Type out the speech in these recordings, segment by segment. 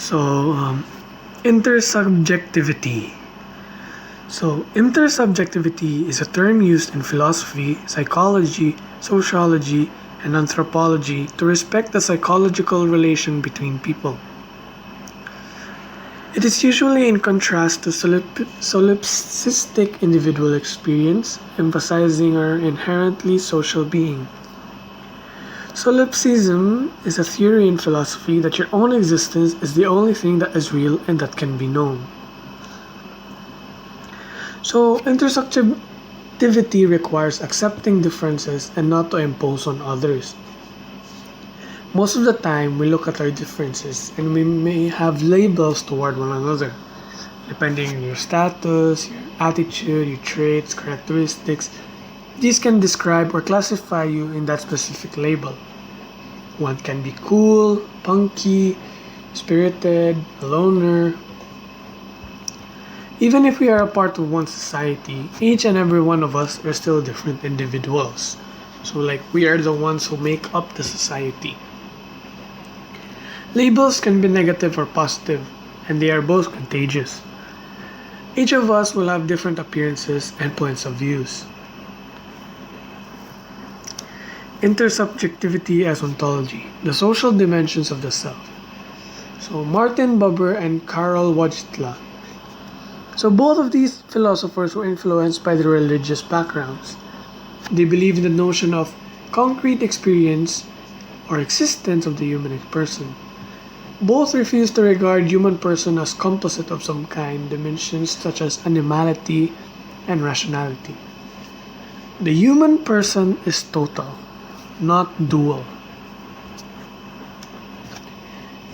So, intersubjectivity. So, intersubjectivity is a term used in philosophy, psychology, sociology, and anthropology to respect the psychological relation between people. It is usually in contrast to solipsistic individual experience, emphasizing our inherently social being. Solipsism is a theory in philosophy that your own existence is the only thing that is real and that can be known. So, intersubjectivity requires accepting differences and not to impose on others. Most of the time, we look at our differences and we may have labels toward one another, depending on your status, your attitude, your traits, characteristics. These can describe or classify you in that specific label. One can be cool, punky, spirited, a loner. Even if we are a part of one society, each and every one of us are still different individuals. So, we are the ones who make up the society. Labels can be negative or positive, and they are both contagious. Each of us will have different appearances and points of views. Intersubjectivity as ontology, the social dimensions of the self. So Martin Buber and Karl Wojtyla. So both of these philosophers were influenced by their religious backgrounds. They believe in the notion of concrete experience or existence of the human person. Both refuse to regard human person as composite of some kind, dimensions such as animality and rationality. The human person is total, not dual.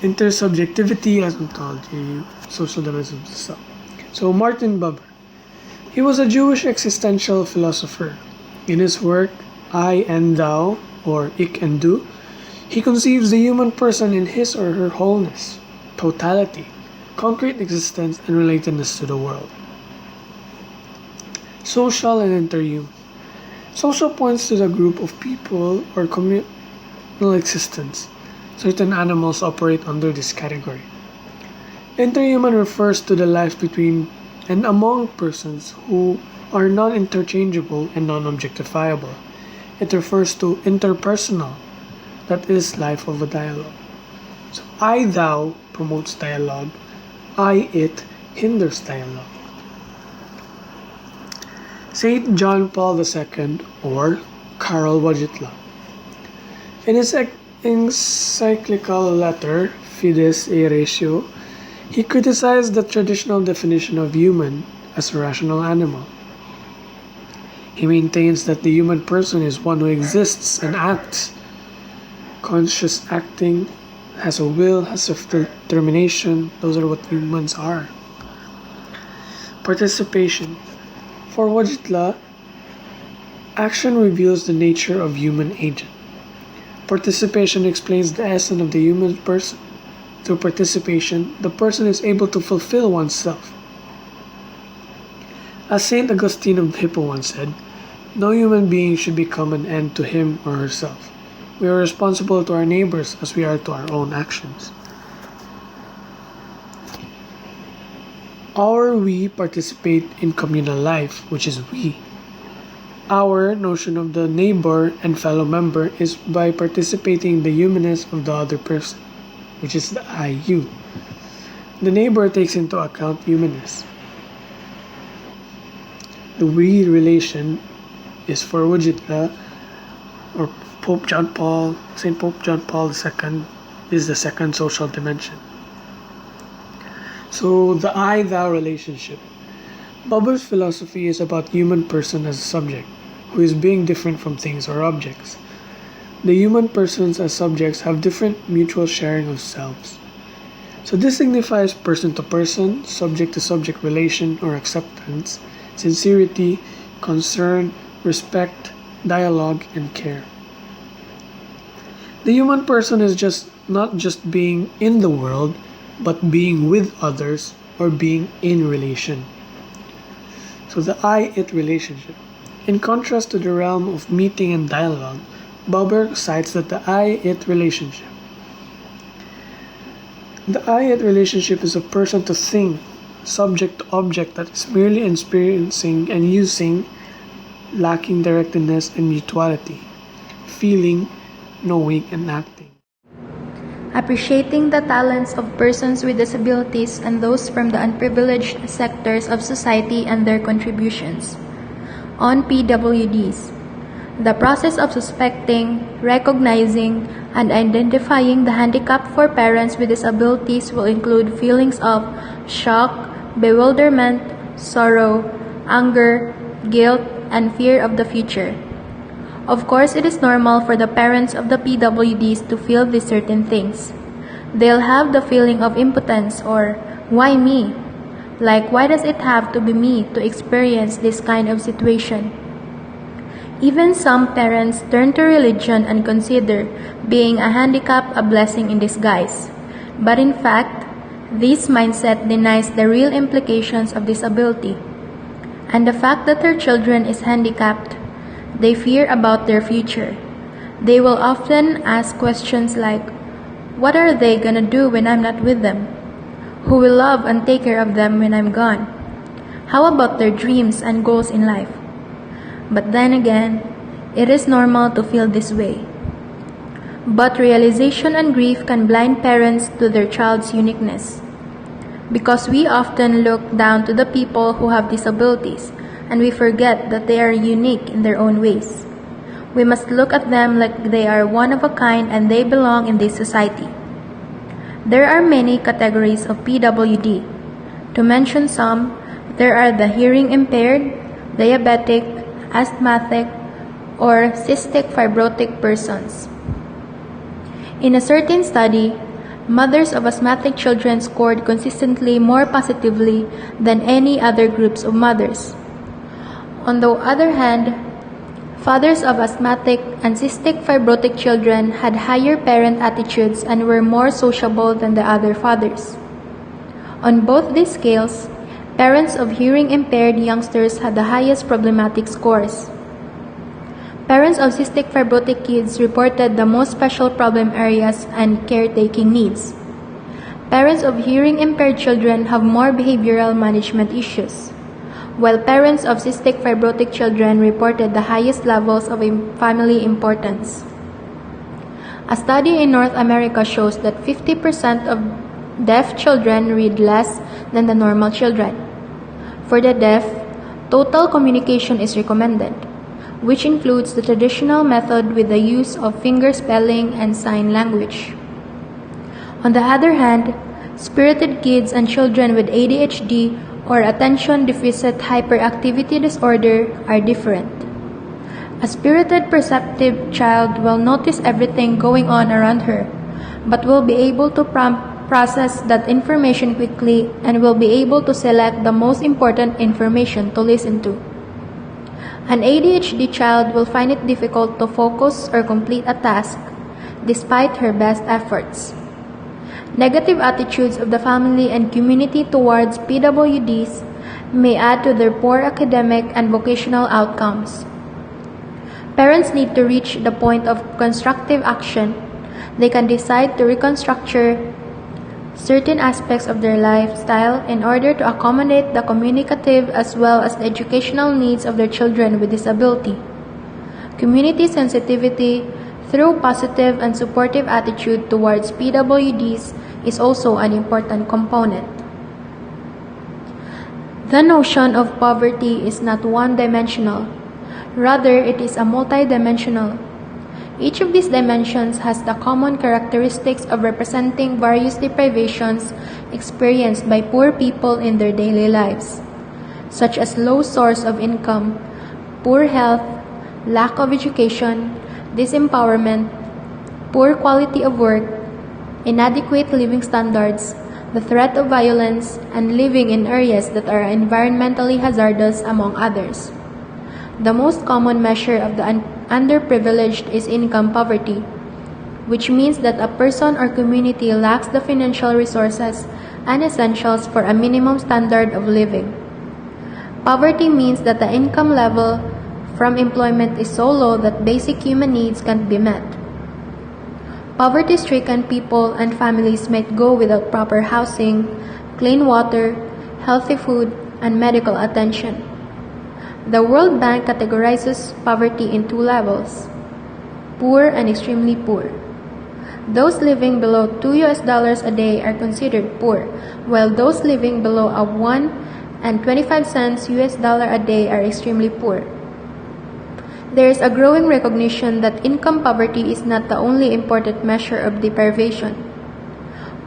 Intersubjectivity as ontology, social dimensions of the self. So Martin Buber, he was a Jewish existential philosopher. In his work, I and Thou, or Ich and Du, he conceives the human person in his or her wholeness, totality, concrete existence, and relatedness to the world. Social and interhuman. Social points to the group of people or communal existence. Certain animals operate under this category. Interhuman refers to the life between and among persons who are non-interchangeable and non-objectifiable. It refers to interpersonal, that is, life of a dialogue. So I-thou promotes dialogue, I-it hinders dialogue. Saint John Paul II, or Karl Wojtyla. In his encyclical letter, Fides et Ratio, he criticized the traditional definition of human as a rational animal. He maintains that the human person is one who exists and acts, conscious acting, has a will, has a determination. Those are what humans are. Participation. For Wojtyla, action reveals the nature of human agent. Participation explains the essence of the human person. Through participation, the person is able to fulfill oneself. As Saint Augustine of Hippo once said, no human being should become an end to him or herself. We are responsible to our neighbors as we are to our own actions. Our we participate in communal life, which is we. Our notion of the neighbor and fellow member is by participating in the humanness of the other person, which is the I-you. The neighbor takes into account humanness. The we relation is for Wojtyla, or St. Pope John Paul II, is the second social dimension. So the I-thou relationship. Buber's philosophy is about human person as a subject, who is being different from things or objects. The human persons as subjects have different mutual sharing of selves. So this signifies person to person, subject to subject relation or acceptance, sincerity, concern, respect, dialogue, and care. The human person is not just being in the world, but being with others or being in relation. So the I-it relationship. In contrast to the realm of meeting and dialogue, Buber cites that the I-it relationship The I-it relationship is a person to thing, subject to object that is merely experiencing and using, lacking directness and mutuality, feeling, knowing, and acting. Appreciating the talents of persons with disabilities and those from the unprivileged sectors of society and their contributions. On PWDs, the process of suspecting, recognizing, and identifying the handicap for parents with disabilities will include feelings of shock, bewilderment, sorrow, anger, guilt, and fear of the future. Of course, it is normal for the parents of the PWDs to feel these certain things. They'll have the feeling of impotence or, why me? Like, why does it have to be me to experience this kind of situation? Even some parents turn to religion and consider being a handicap a blessing in disguise. But in fact, this mindset denies the real implications of disability. And the fact that their children is handicapped, they fear about their future. They will often ask questions like, what are they gonna do when I'm not with them? Who will love and take care of them when I'm gone? How about their dreams and goals in life? But then again, it is normal to feel this way. But realization and grief can blind parents to their child's uniqueness. Because we often look down to the people who have disabilities, and we forget that they are unique in their own ways. We must look at them like they are one of a kind and they belong in this society. There are many categories of PWD. To mention some, there are the hearing impaired, diabetic, asthmatic, or cystic fibrotic persons. In a certain study, mothers of asthmatic children scored consistently more positively than any other groups of mothers. On the other hand, fathers of asthmatic and cystic fibrotic children had higher parent attitudes and were more sociable than the other fathers. On both these scales, parents of hearing-impaired youngsters had the highest problematic scores. Parents of cystic fibrotic kids reported the most special problem areas and caretaking needs. Parents of hearing-impaired children have more behavioral management issues, while parents of cystic fibrotic children reported the highest levels of family importance. A study in North America shows that 50% of deaf children read less than the normal children. For the deaf, total communication is recommended, which includes the traditional method with the use of finger spelling and sign language. On the other hand, spirited kids and children with ADHD or attention deficit hyperactivity disorder are different. A spirited, perceptive child will notice everything going on around her, but will be able to process that information quickly and will be able to select the most important information to listen to. An ADHD child will find it difficult to focus or complete a task despite her best efforts. Negative attitudes of the family and community towards PWDs may add to their poor academic and vocational outcomes. Parents need to reach the point of constructive action. They can decide to reconstructure certain aspects of their lifestyle in order to accommodate the communicative as well as the educational needs of their children with disability. Community sensitivity through positive and supportive attitude towards PWDs is also an important component. The notion of poverty is not one-dimensional. Rather, it is a multidimensional. Each of these dimensions has the common characteristics of representing various deprivations experienced by poor people in their daily lives, such as low source of income, poor health, lack of education, disempowerment, poor quality of work, inadequate living standards, the threat of violence, and living in areas that are environmentally hazardous, among others. The most common measure of the underprivileged is income poverty, which means that a person or community lacks the financial resources and essentials for a minimum standard of living. Poverty means that the income level from employment is so low that basic human needs can't be met. Poverty-stricken people and families might go without proper housing, clean water, healthy food, and medical attention. The World Bank categorizes poverty in two levels: poor and extremely poor. Those living below $2 a day are considered poor, while those living below a 1 and 25 cents a day are extremely poor. There is a growing recognition that income poverty is not the only important measure of deprivation.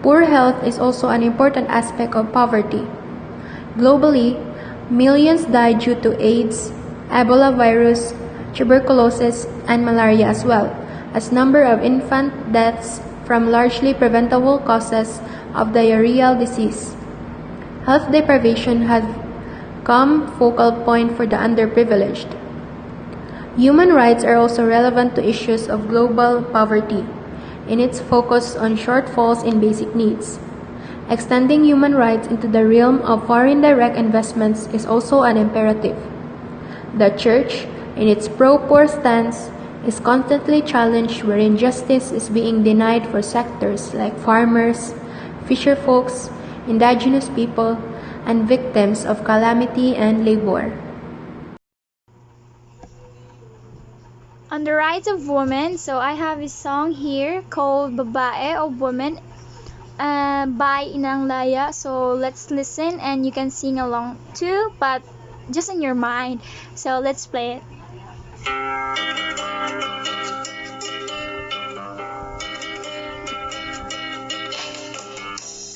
Poor health is also an important aspect of poverty. Globally, millions die due to AIDS, Ebola virus, tuberculosis, and malaria as well as number of infant deaths from largely preventable causes of diarrheal disease. Health deprivation has become focal point for the underprivileged. Human rights are also relevant to issues of global poverty in its focus on shortfalls in basic needs. Extending human rights into the realm of foreign direct investments is also an imperative. The Church, in its pro-poor stance, is constantly challenged wherein justice is being denied for sectors like farmers, fisherfolks, indigenous people, and victims of calamity and labor. On the rights of women, so I have a song here called Babae o Woman by Inang Laya. So let's listen and you can sing along too, but just in your mind. So let's play it.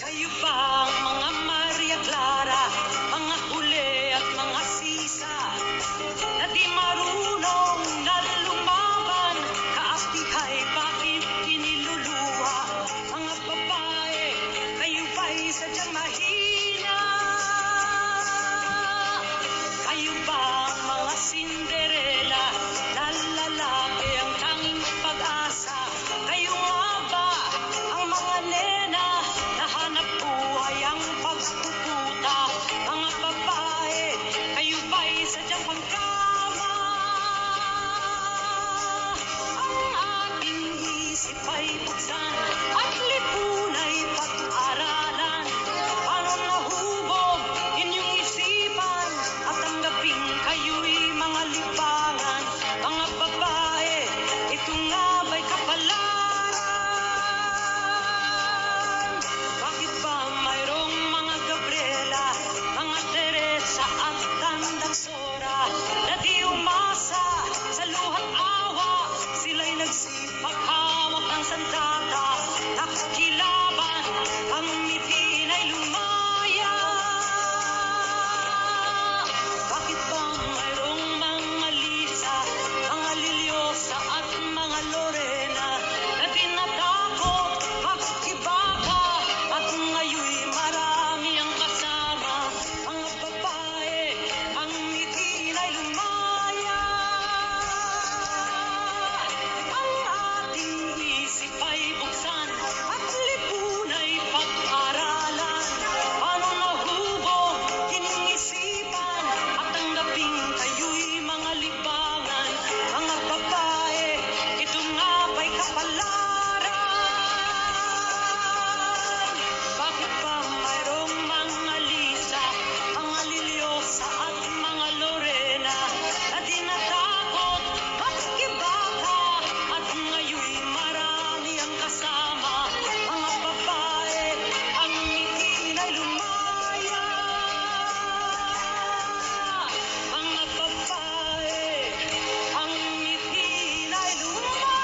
Kayo ba ang mga Maria Clara, mga huli at mga sisa, na di marunong na lumaban, kaapikay bakit iniluluwa? Mga babae, kayo ba'y sadyang mahina? Kayo ba ang mga Cinderella, na lalaki ang tanging pag-asa? Kayo nga ba ang mga nena, na hanap buhay ang pagpuputa? Mga babae, kayo ba'y sadyang pangkama? Ang ating isip ay buksan at lipunay pag-aralan. Paano nahubog inyong isipan at tanggapin kayo'y mga libangan? Mga babae, ito nga ba'y kapalaran? Bakit ba mayroong mga Gabriela, mga Teresa at tandang Sora, na di umasa sa luha't awa? Sila'y nagsipag hawak ng sandata, nakakilaban, ang mitin ay lumaya. Bakit ba mayroong mga Lisa, mga Liliosa at mga Lorena, na di natakot makikibaka at ngayoy marami ang kasama? Mga babae, ang mitin ay lumaya. Ang ating isip ay buksan at lipunay pag-aralan. Paano nahubog inyong isipan at tanggapin kayo'y mga libangan? Mga babae, ito nga ba'y kapalaran? Bakit ba mayroong mga Lisa, mga Liliosa at mga Lorena, na di natakot makikibaka at ngayoy marami ang kasama? Mga babae, ang mitin ay lumaya. Mga babae, ang mitin ay lumaya.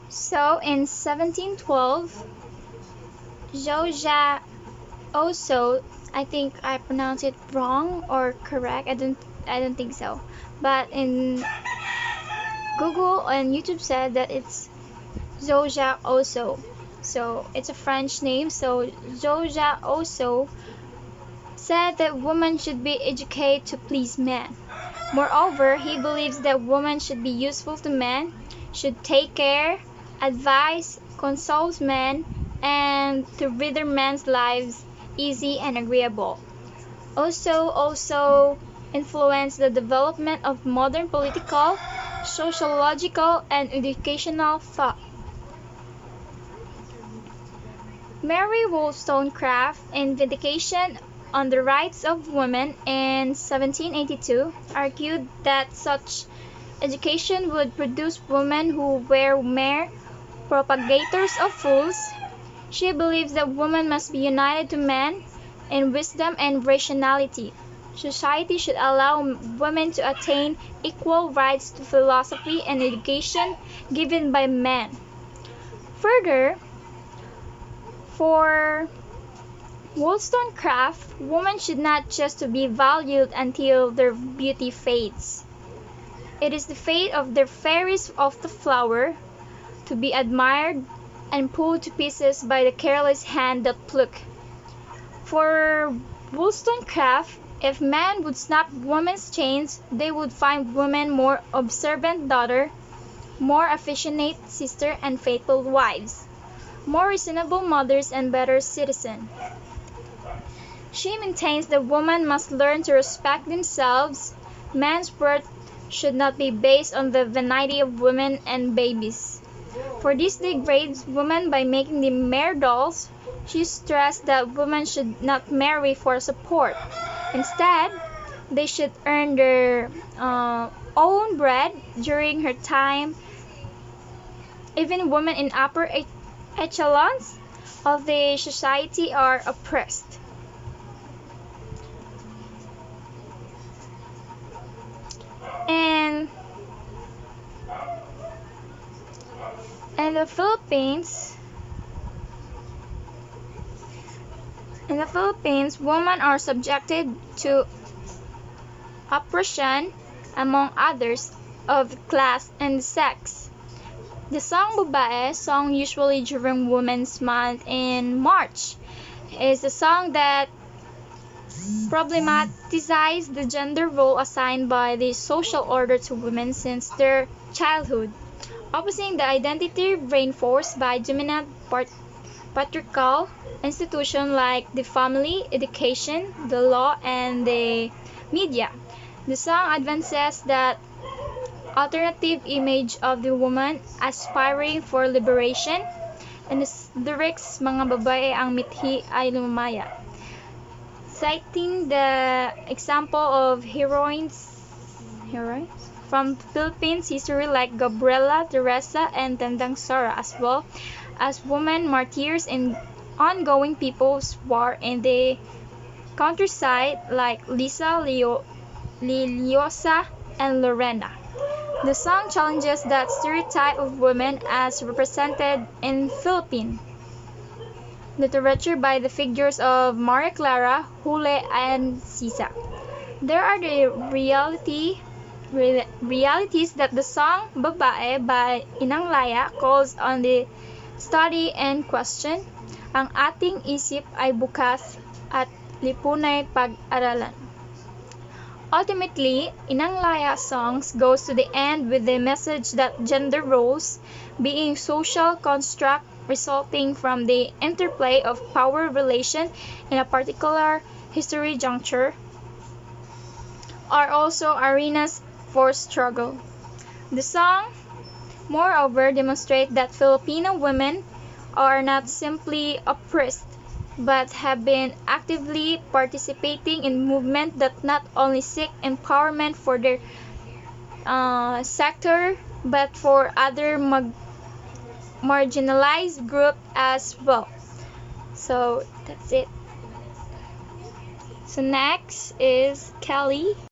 So in 1712, Georgia Oso, I think I pronounced it wrong or correct. I don't think so. But in Google and YouTube said that it's Georgia Oso. So it's a French name. So Georgia Oso said that women should be educated to please men. Moreover, he believes that women should be useful to men, should take care advise, consoles men, and to render men's lives easy and agreeable. Also influence the development of modern political, sociological, and educational thought. Mary Wollstonecraft, in Vindication on the Rights of Women in 1782, argued that such education would produce women who were mere propagators of fools. She believes that women must be united to men in wisdom and rationality. Society should allow women to attain equal rights to philosophy and education given by men. Further, for Wollstonecraft, women should not just to be valued until their beauty fades. It is the fate of the fairies of the flower to be admired and pulled to pieces by the careless hand that pluck. For Wollstonecraft, if men would snap women's chains, they would find women more observant daughter, more affectionate sister and faithful wives, more reasonable mothers and better citizens. She maintains that women must learn to respect themselves. Man's worth should not be based on the vanity of women and babies. For this degrades women by making them mere dolls. She stressed that women should not marry for support. Instead, they should earn their own bread during her time. Even women in upper echelons of the society are oppressed. And in the Philippines, women are subjected to oppression, among others, of class and sex. The song Babae, sung usually during Women's Month in March, is a song that problematizes the gender role assigned by the social order to women since their childhood, opposing the identity reinforced by dominant patriarchal institutions like the family, education, the law, and the media. The song advances that alternative image of the woman aspiring for liberation, and the lyrics, mga babae ang mithi ay lumamaya, citing the example of heroines from Philippines history like Gabriela, Teresa, and Tandang Sara, as well as women martyrs in ongoing people's war in the countryside like Lisa, Liliosa, and Lorena. The song challenges that stereotype of women as represented in Philippine literature by the figures of Maria Clara, Hule, and Sisa. There are the realities that the song Babae by Inang Laya calls on the study and question. Ang ating isip ay bukas at lipunay pag-aralan. Ultimately, Inang Laya's songs goes to the end with the message that gender roles, being social construct resulting from the interplay of power relation in a particular history juncture, are also arenas for struggle. The song, moreover, demonstrates that Filipino women are not simply oppressed, but have been actively participating in movements that not only seek empowerment for their sector, but for other marginalized groups as well. So that's it. So next is Kelly.